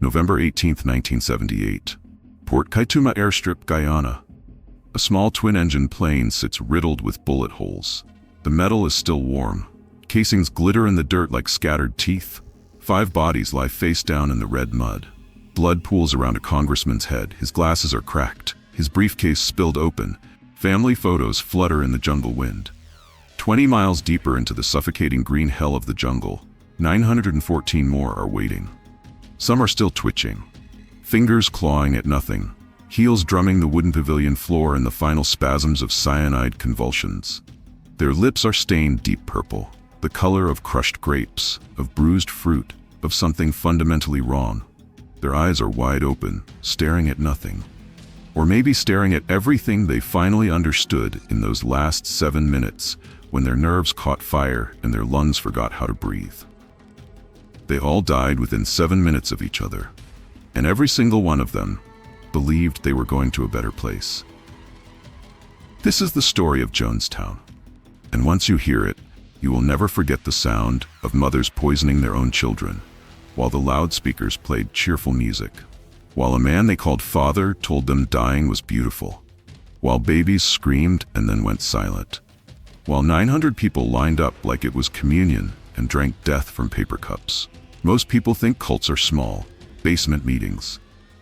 November 18, 1978. Port Kaituma Airstrip, Guyana. A small twin-engine plane sits riddled with bullet holes. The metal is still warm. Casings glitter in the dirt like scattered teeth. 5 bodies lie face down in the red mud. Blood pools around a congressman's head. His glasses are cracked. His briefcase spilled open. Family photos flutter in the jungle wind. 20 miles deeper into the suffocating green hell of the jungle, 914 more are waiting. Some are still twitching. Fingers clawing at nothing. Heels drumming the wooden pavilion floor in the final spasms of cyanide convulsions. Their lips are stained deep purple, the color of crushed grapes, of bruised fruit, of something fundamentally wrong. Their eyes are wide open, staring at nothing. Or maybe staring at everything they finally understood in those last 7 minutes, when their nerves caught fire and their lungs forgot how to breathe. They all died within 7 minutes of each other, and every single one of them believed they were going to a better place. This is the story of Jonestown, and once you hear it, you will never forget the sound of mothers poisoning their own children, while the loudspeakers played cheerful music, while a man they called father told them dying was beautiful, while babies screamed and then went silent, while 900 people lined up like it was communion and drank death from paper cups. Most people think cults are small, basement meetings,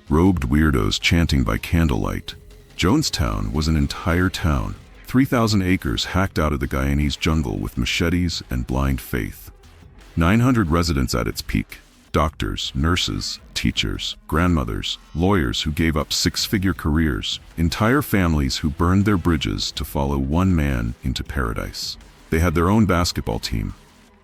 robed weirdos chanting by candlelight. Jonestown was an entire town, 3,000 acres hacked out of the Guyanese jungle with machetes and blind faith. 900 residents at its peak, doctors, nurses, teachers, grandmothers, lawyers who gave up 6-figure careers, entire families who burned their bridges to follow one man into paradise. They had their own basketball team,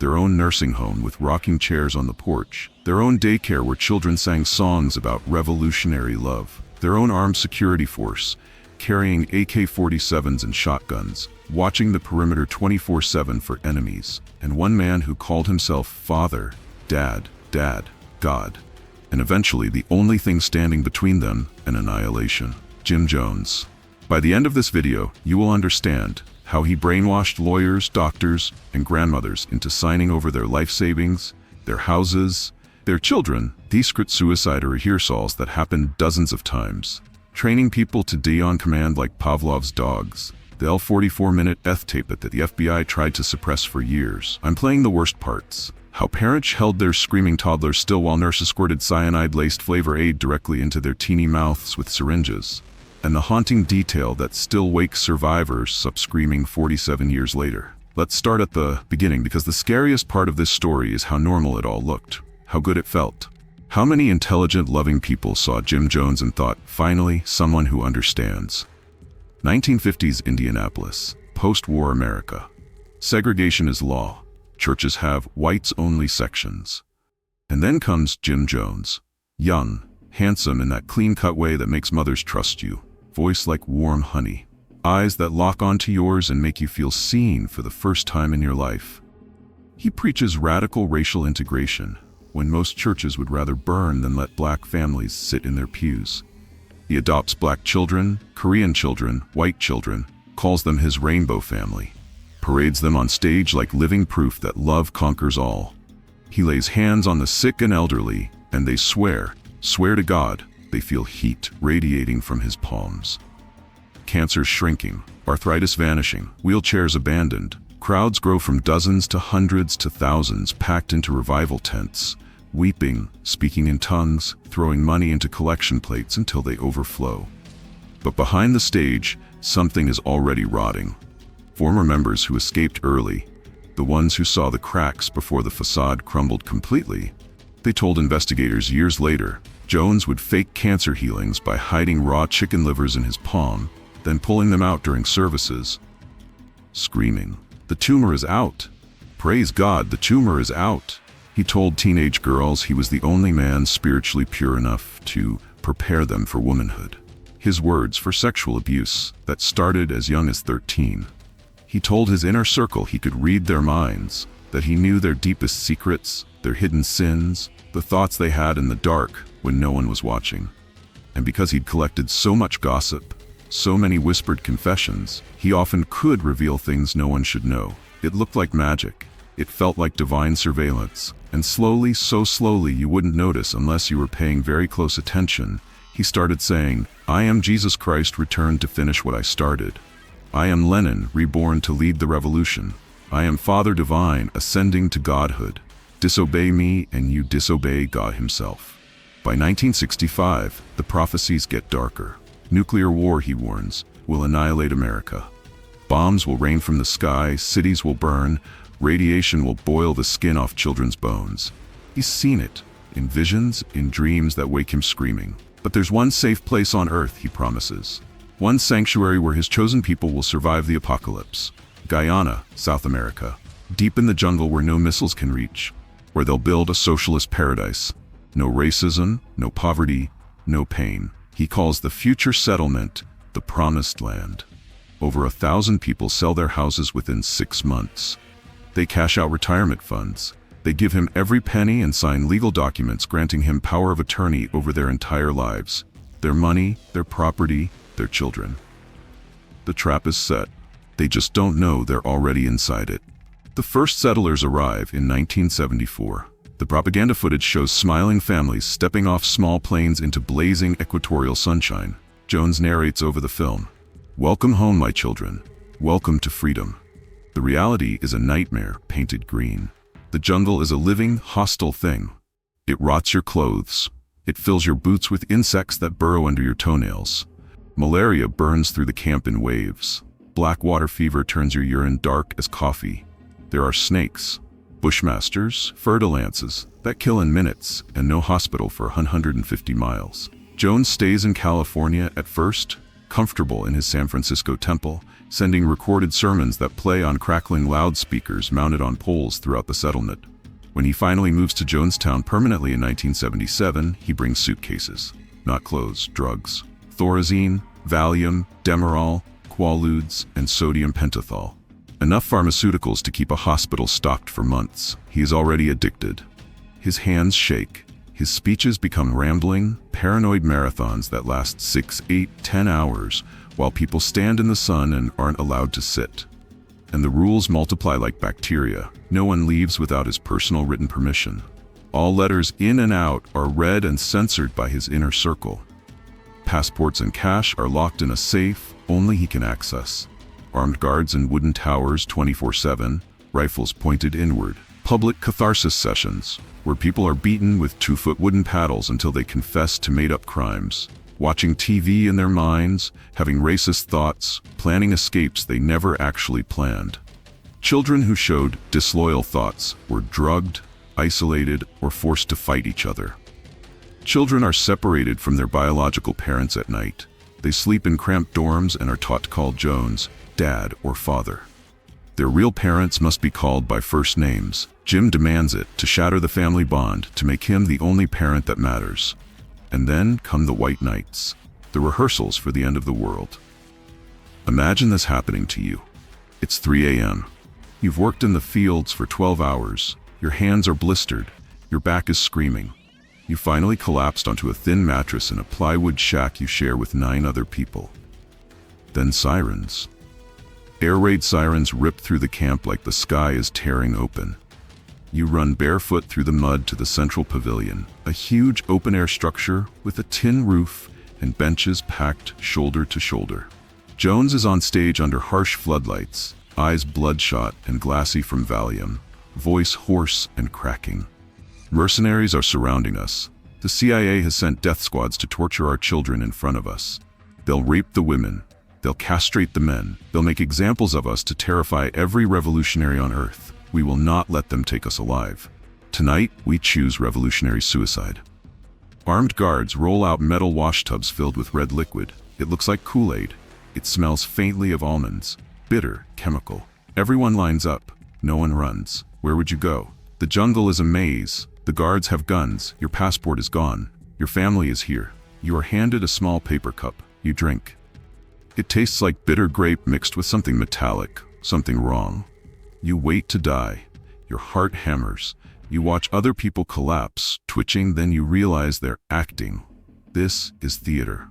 their own nursing home with rocking chairs on the porch, their own daycare where children sang songs about revolutionary love, their own armed security force, carrying AK-47s and shotguns, watching the perimeter 24/7 for enemies, and one man who called himself Father, Dad, God, and eventually the only thing standing between them and annihilation, Jim Jones. By the end of this video, you will understand how he brainwashed lawyers, doctors, and grandmothers into signing over their life savings, their houses, their children, discreet suicide or rehearsals that happened dozens of times, training people to die on command like Pavlov's dogs, the L44-minute death tape that the FBI tried to suppress for years. I'm playing the worst parts. How parents held their screaming toddlers still while nurses squirted cyanide-laced flavor aid directly into their teeny mouths with syringes, and the haunting detail that still wakes survivors up screaming 47 years later. Let's start at the beginning, because the scariest part of this story is how normal it all looked, how good it felt. How many intelligent, loving people saw Jim Jones and thought, finally, someone who understands. 1950s Indianapolis, post-war America. Segregation is law. Churches have whites-only sections. And then comes Jim Jones. Young, handsome in that clean-cut way that makes mothers trust you. Voice like warm honey. Eyes that lock onto yours and make you feel seen for the first time in your life. He preaches radical racial integration, when most churches would rather burn than let black families sit in their pews. He adopts black children, Korean children, white children, calls them his rainbow family, parades them on stage like living proof that love conquers all. He lays hands on the sick and elderly, and they swear to God, they feel heat radiating from his palms. Cancer shrinking, arthritis vanishing, wheelchairs abandoned. Crowds grow from dozens to hundreds to thousands packed into revival tents, weeping, speaking in tongues, throwing money into collection plates until they overflow. But behind the stage, something is already rotting. Former members who escaped early, the ones who saw the cracks before the facade crumbled completely, they told investigators years later, Jones would fake cancer healings by hiding raw chicken livers in his palm, then pulling them out during services, screaming, "The tumor is out! Praise God, the tumor is out!" He told teenage girls he was the only man spiritually pure enough to prepare them for womanhood. His words for sexual abuse that started as young as 13. He told his inner circle he could read their minds, that he knew their deepest secrets, their hidden sins, the thoughts they had in the dark when no one was watching. And because he'd collected so much gossip, so many whispered confessions, he often could reveal things no one should know. It looked like magic. It felt like divine surveillance, and slowly, so slowly you wouldn't notice unless you were paying very close attention, he started saying, "I am Jesus Christ returned to finish what I started. I am Lenin reborn to lead the revolution. I am Father Divine ascending to godhood. Disobey me and you disobey God himself." By 1965, the prophecies get darker. Nuclear war, he warns, will annihilate America. Bombs will rain from the sky, cities will burn, radiation will boil the skin off children's bones. He's seen it, in visions, in dreams that wake him screaming. But there's one safe place on earth, he promises. One sanctuary where his chosen people will survive the apocalypse. Guyana, South America. Deep in the jungle where no missiles can reach. Where they'll build a socialist paradise. No racism, no poverty, no pain. He calls the future settlement the Promised Land. Over 1,000 people sell their houses within 6 months. They cash out retirement funds. They give him every penny and sign legal documents granting him power of attorney over their entire lives. Their money, their property, their children. The trap is set. They just don't know they're already inside it. The first settlers arrive in 1974. The propaganda footage shows smiling families stepping off small planes into blazing equatorial sunshine. Jones narrates over the film, "Welcome home, my children. Welcome to freedom." The reality is a nightmare painted green. The jungle is a living, hostile thing. It rots your clothes. It fills your boots with insects that burrow under your toenails. Malaria burns through the camp in waves. Black water fever turns your urine dark as coffee. There are snakes, bushmasters, fer-de-lances that kill in minutes, and no hospital for 150 miles. Jones stays in California at first, comfortable in his San Francisco temple, sending recorded sermons that play on crackling loudspeakers mounted on poles throughout the settlement. When he finally moves to Jonestown permanently in 1977, he brings suitcases. Not clothes, drugs. Thorazine, Valium, Demerol, Quaaludes, and sodium pentothal. Enough pharmaceuticals to keep a hospital stocked for months. He is already addicted. His hands shake. His speeches become rambling, paranoid marathons that last 6, 8, 10 hours, while people stand in the sun and aren't allowed to sit. And the rules multiply like bacteria. No one leaves without his personal written permission. All letters in and out are read and censored by his inner circle. Passports and cash are locked in a safe only he can access. Armed guards in wooden towers 24/7, rifles pointed inward. Public catharsis sessions, where people are beaten with 2-foot wooden paddles until they confess to made-up crimes. Watching TV in their minds, having racist thoughts, planning escapes they never actually planned. Children who showed disloyal thoughts were drugged, isolated, or forced to fight each other. Children are separated from their biological parents at night. They sleep in cramped dorms and are taught to call Jones Dad or Father. Their real parents must be called by first names. Jim demands it to shatter the family bond, to make him the only parent that matters. And then come the white nights, the rehearsals for the end of the world. Imagine this happening to you. It's 3 a.m. You've worked in the fields for 12 hours. Your hands are blistered. Your back is screaming. You finally collapsed onto a thin mattress in a plywood shack you share with 9 other people. Then sirens. Air raid sirens rip through the camp like the sky is tearing open. You run barefoot through the mud to the central pavilion, a huge open-air structure with a tin roof and benches packed shoulder to shoulder. Jones is on stage under harsh floodlights, eyes bloodshot and glassy from Valium, voice hoarse and cracking. Mercenaries are surrounding us. The CIA has sent death squads to torture our children in front of us. They'll rape the women. They'll castrate the men. They'll make examples of us to terrify every revolutionary on Earth. We will not let them take us alive. Tonight, we choose revolutionary suicide. Armed guards roll out metal washtubs filled with red liquid. It looks like Kool-Aid. It smells faintly of almonds. Bitter, chemical. Everyone lines up. No one runs. Where would you go? The jungle is a maze. The guards have guns. Your passport is gone. Your family is here. You are handed a small paper cup. You drink. It tastes like bitter grape mixed with something metallic, something wrong. You wait to die. Your heart hammers. You watch other people collapse, twitching, then you realize they're acting. This is theater.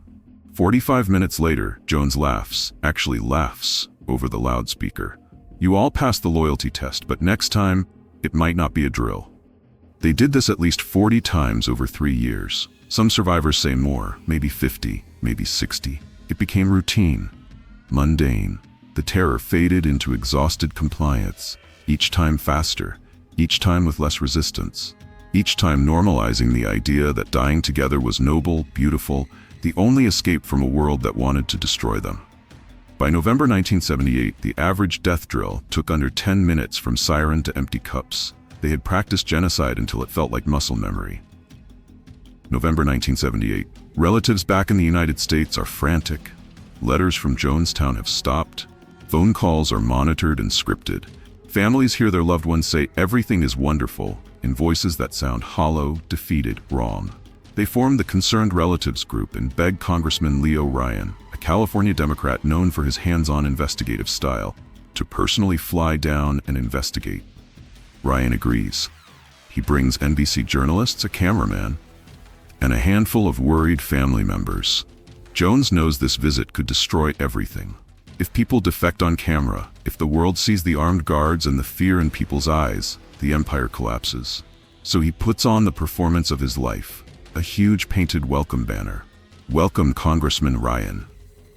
45 minutes later, Jones laughs, actually laughs, over the loudspeaker. You all passed the loyalty test, but next time, it might not be a drill. They did this at least 40 times over 3 years. Some survivors say more, maybe 50, maybe 60. It became routine, mundane. The terror faded into exhausted compliance, each time faster, each time with less resistance, each time normalizing the idea that dying together was noble, beautiful, the only escape from a world that wanted to destroy them. By November 1978, the average death drill took under 10 minutes from siren to empty cups. They had practiced genocide until it felt like muscle memory. November 1978. Relatives back in the United States are frantic. Letters from Jonestown have stopped. Phone calls are monitored and scripted. Families hear their loved ones say everything is wonderful in voices that sound hollow, defeated, wrong. They form the Concerned Relatives group and beg Congressman Leo Ryan, a California Democrat known for his hands-on investigative style, to personally fly down and investigate. Ryan agrees. He brings NBC journalists, a cameraman, and a handful of worried family members. Jones knows this visit could destroy everything. If people defect on camera, if the world sees the armed guards and the fear in people's eyes, the empire collapses. So he puts on the performance of his life, a huge painted welcome banner. Welcome Congressman Ryan.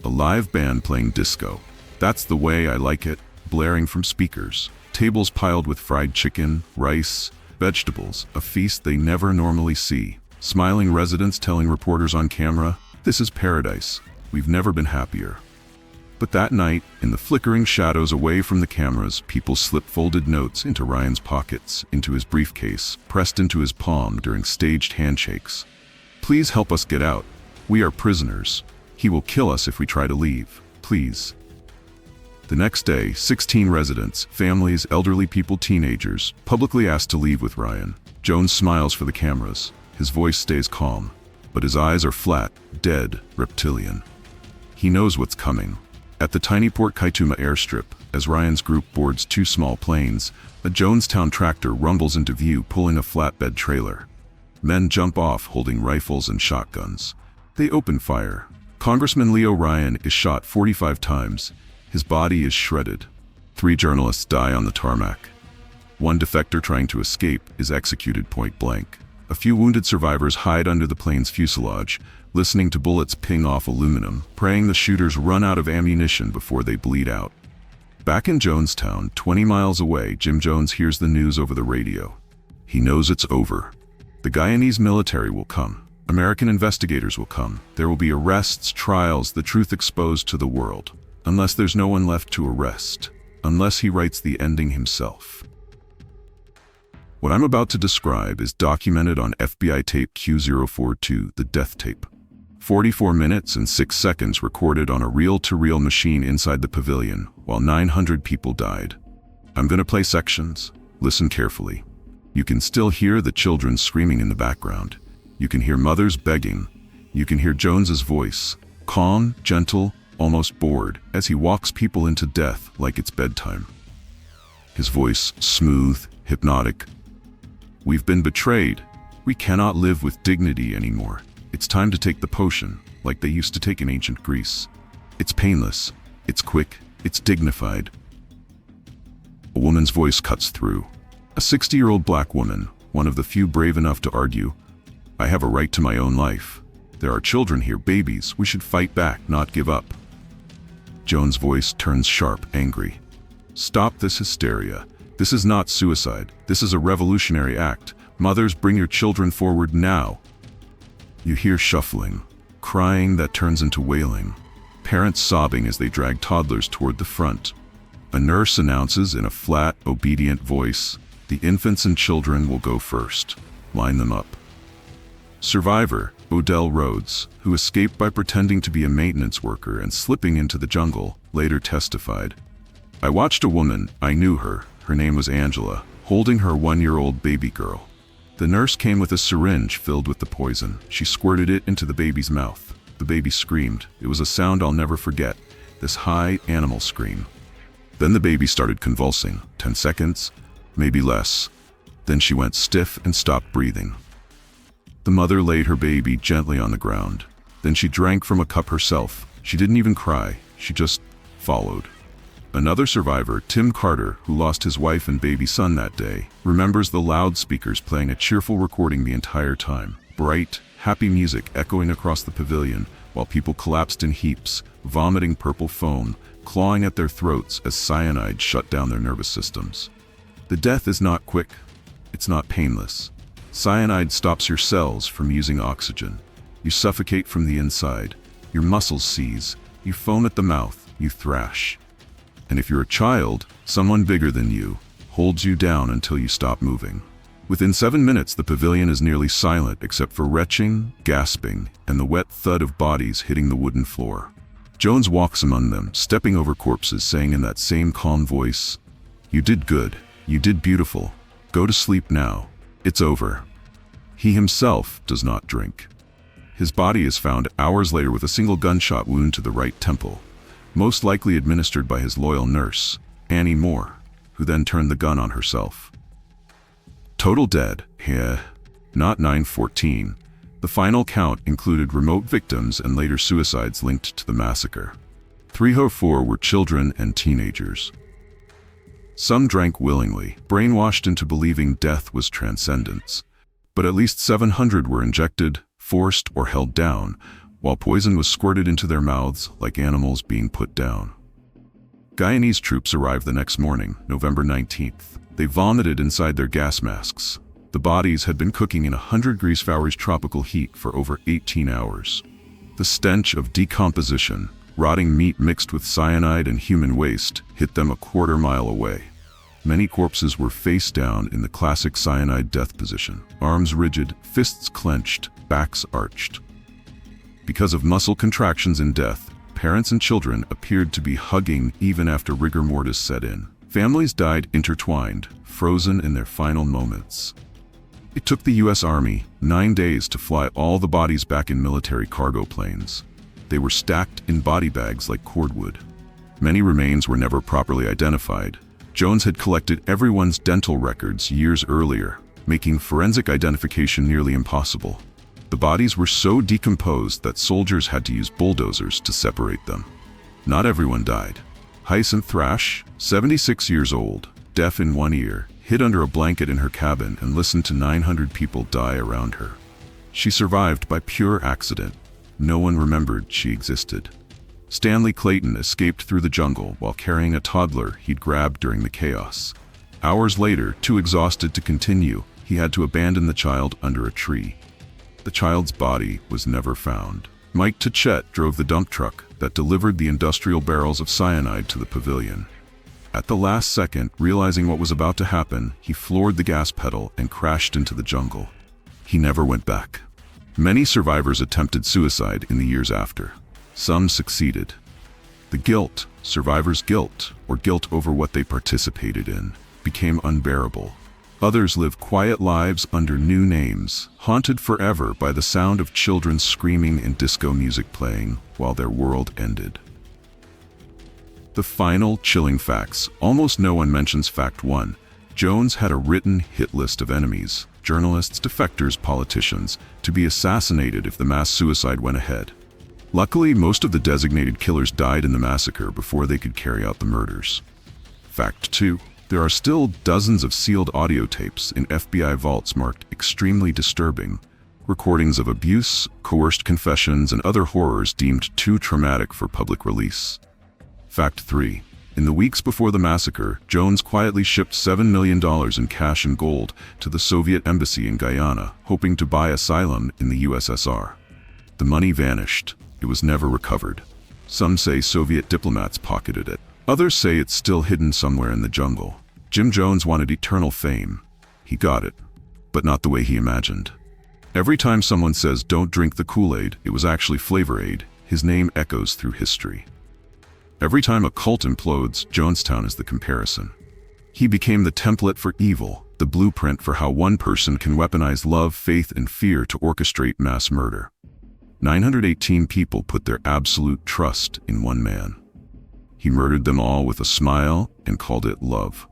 A live band playing disco. That's the way I like it, blaring from speakers. Tables piled with fried chicken, rice, vegetables, a feast they never normally see. Smiling residents telling reporters on camera, "This is paradise. We've never been happier." But that night, in the flickering shadows away from the cameras, people slipped folded notes into Ryan's pockets, into his briefcase, pressed into his palm during staged handshakes. "Please help us get out. We are prisoners. He will kill us if we try to leave. Please." The next day, 16 residents, families, elderly people, teenagers, publicly asked to leave with Ryan. Jones smiles for the cameras. His voice stays calm, but his eyes are flat, dead, reptilian. He knows what's coming. At the tiny Port Kaituma airstrip, as Ryan's group boards 2 small planes, a Jonestown tractor rumbles into view pulling a flatbed trailer. Men jump off holding rifles and shotguns. They open fire. Congressman Leo Ryan is shot 45 times. His body is shredded. 3 journalists die on the tarmac. 1 defector trying to escape is executed point blank. A few wounded survivors hide under the plane's fuselage, listening to bullets ping off aluminum, praying the shooters run out of ammunition before they bleed out. Back in Jonestown, 20 miles away, Jim Jones hears the news over the radio. He knows it's over. The Guyanese military will come. American investigators will come. There will be arrests, trials, the truth exposed to the world. Unless there's no one left to arrest. Unless he writes the ending himself. What I'm about to describe is documented on FBI tape Q042, the death tape. 44 minutes and 6 seconds recorded on a reel-to-reel machine inside the pavilion, while 900 people died. I'm gonna play sections. Listen carefully. You can still hear the children screaming in the background. You can hear mothers begging. You can hear Jones's voice, calm, gentle, almost bored, as he walks people into death like it's bedtime. His voice, smooth, hypnotic. "We've been betrayed. We cannot live with dignity anymore. It's time to take the potion, like they used to take in ancient Greece. It's painless, it's quick, it's dignified." A woman's voice cuts through. A 60-year-old black woman, one of the few brave enough to argue, "I have a right to my own life. There are children here, babies. We should fight back, not give up." Jones' voice turns sharp, angry. "Stop this hysteria. This is not suicide. This is a revolutionary act. Mothers, bring your children forward now." You hear shuffling, crying that turns into wailing, parents sobbing as they drag toddlers toward the front. A nurse announces in a flat, obedient voice, "The infants and children will go first. Line them up." Survivor, Odell Rhodes, who escaped by pretending to be a maintenance worker and slipping into the jungle, later testified, "I watched a woman, I knew her name was Angela, holding her 1-year-old baby girl. The nurse came with a syringe filled with the poison. She squirted it into the baby's mouth. The baby screamed. It was a sound I'll never forget, this high animal scream. Then the baby started convulsing. 10 seconds, maybe less. Then she went stiff and stopped breathing. The mother laid her baby gently on the ground. Then she drank from a cup herself. She didn't even cry. She just followed. Another survivor, Tim Carter, who lost his wife and baby son that day, remembers the loudspeakers playing a cheerful recording the entire time. Bright, happy music echoing across the pavilion, while people collapsed in heaps, vomiting purple foam, clawing at their throats as cyanide shut down their nervous systems. The death is not quick. It's not painless. Cyanide stops your cells from using oxygen. You suffocate from the inside. Your muscles seize. You foam at the mouth. You thrash. And if you're a child, someone bigger than you holds you down until you stop moving. Within 7 minutes, the pavilion is nearly silent except for retching, gasping, and the wet thud of bodies hitting the wooden floor. Jones walks among them, stepping over corpses, saying in that same calm voice, "You did good. You did beautiful. Go to sleep now. It's over." He himself does not drink. His body is found hours later with a single gunshot wound to the right temple, most likely administered by his loyal nurse, Annie Moore, who then turned the gun on herself. Total dead, not 914. The final count included remote victims and later suicides linked to the massacre. 304 were children and teenagers. Some drank willingly, brainwashed into believing death was transcendence. But at least 700 were injected, forced, or held down, while poison was squirted into their mouths like animals being put down. Guyanese troops arrived the next morning, November 19th. They vomited inside their gas masks. The bodies had been cooking in 100 degrees Fahrenheit tropical heat for over 18 hours. The stench of decomposition, rotting meat mixed with cyanide and human waste, hit them a quarter-mile away. Many corpses were face down in the classic cyanide death position, arms rigid, fists clenched, backs arched. Because of muscle contractions in death, parents and children appeared to be hugging even after rigor mortis set in. Families died intertwined, frozen in their final moments. It took the U.S. Army 9 days to fly all the bodies back in military cargo planes. They were stacked in body bags like cordwood. Many remains were never properly identified. Jones had collected everyone's dental records years earlier, making forensic identification nearly impossible. The bodies were so decomposed that soldiers had to use bulldozers to separate them. Not everyone died. Hyacinth Thrash, 76 years old, deaf in one ear, hid under a blanket in her cabin and listened to 900 people die around her. She survived by pure accident. No one remembered she existed. Stanley Clayton escaped through the jungle while carrying a toddler he'd grabbed during the chaos. Hours later, too exhausted to continue, he had to abandon the child under a tree. The child's body was never found. Mike Tachet drove the dump truck that delivered the industrial barrels of cyanide to the pavilion. At the last second, realizing what was about to happen, he floored the gas pedal and crashed into the jungle. He never went back. Many survivors attempted suicide in the years after. Some succeeded. The guilt, survivors' guilt, or guilt over what they participated in, became unbearable. Others lived quiet lives under new names, haunted forever by the sound of children screaming and disco music playing while their world ended. The final chilling facts. Almost no one mentions fact 1. Jones had a written hit list of enemies, journalists, defectors, politicians, to be assassinated if the mass suicide went ahead. Luckily, most of the designated killers died in the massacre before they could carry out the murders. Fact 2. There are still dozens of sealed audio tapes in FBI vaults marked extremely disturbing, recordings of abuse, coerced confessions, and other horrors deemed too traumatic for public release. Fact 3. In the weeks before the massacre, Jones quietly shipped $7 million in cash and gold to the Soviet embassy in Guyana, hoping to buy asylum in the USSR. The money vanished. It was never recovered. Some say Soviet diplomats pocketed it. Others say it's still hidden somewhere in the jungle. Jim Jones wanted eternal fame. He got it, but not the way he imagined. Every time someone says, "Don't drink the Kool-Aid," it was actually Flavor Aid. His name echoes through history. Every time a cult implodes, Jonestown is the comparison. He became the template for evil, the blueprint for how one person can weaponize love, faith, and fear to orchestrate mass murder. 918 people put their absolute trust in one man. He murdered them all with a smile and called it love.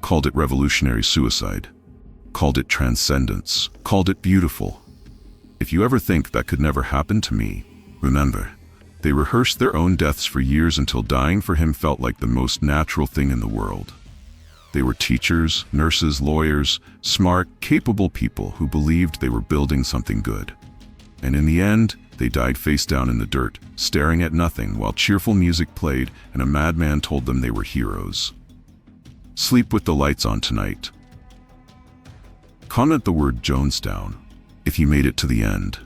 Called it revolutionary suicide. Called it transcendence. Called it beautiful. If you ever think that could never happen to me, remember, They rehearsed their own deaths for years until dying for him felt like the most natural thing in the world. They were teachers, nurses, lawyers, smart, capable people who believed they were building something good. And in the end, they died face down in the dirt, staring at nothing while cheerful music played and a madman told them they were heroes. Sleep with the lights on tonight. Comment the word Jonestown if you made it to the end.